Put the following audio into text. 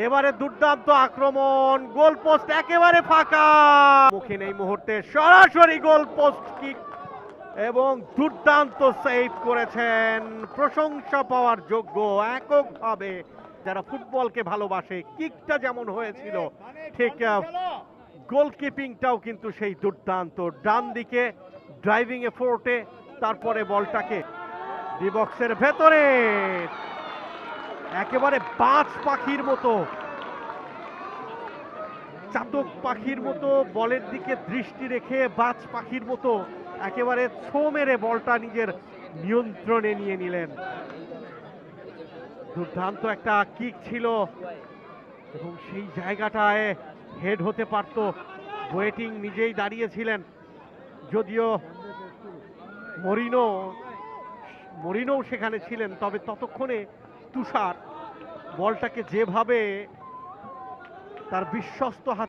এবারে দুর্দান্ত আক্রমণ, গোল পোস্ট একেবারে ফাঁকা, মুখে এই মুহূর্তে সরাসরি গোল পোস্ট কিক এবং দুর্দান্ত সেভ করেছেন, প্রশংসা পাওয়ার যোগ্য এককভাবে যারা ফুটবলকে ভালোবাসে। কিকটা যেমন হয়েছিল ঠিক গোলকিপিংটাও কিন্তু সেই দুর্দান্ত, ডান দিকে ড্রাইভিং এফোর্টে তারপরে বলটাকে ডি বক্সের ভেতরে একেবারে বাজ পাখির মতো, চাতক পাখির মতো বলের দিকে দৃষ্টি রেখে বাজ পাখির মতো একেবারে ছো মেরে বলটা নিজের নিয়ন্ত্রণে নিয়ে নিলেন। দুর্দান্ত একটা কিক ছিল এবং সেই জায়গাটায় হেড হতে পারত। ওয়েটিং নিজেই দাঁড়িয়েছিলেন, যদিও মরিনো সেখানে ছিলেন, তবে ততক্ষণে তুষার বলটাকে যেভাবে তার বিশ্বস্ত হাতে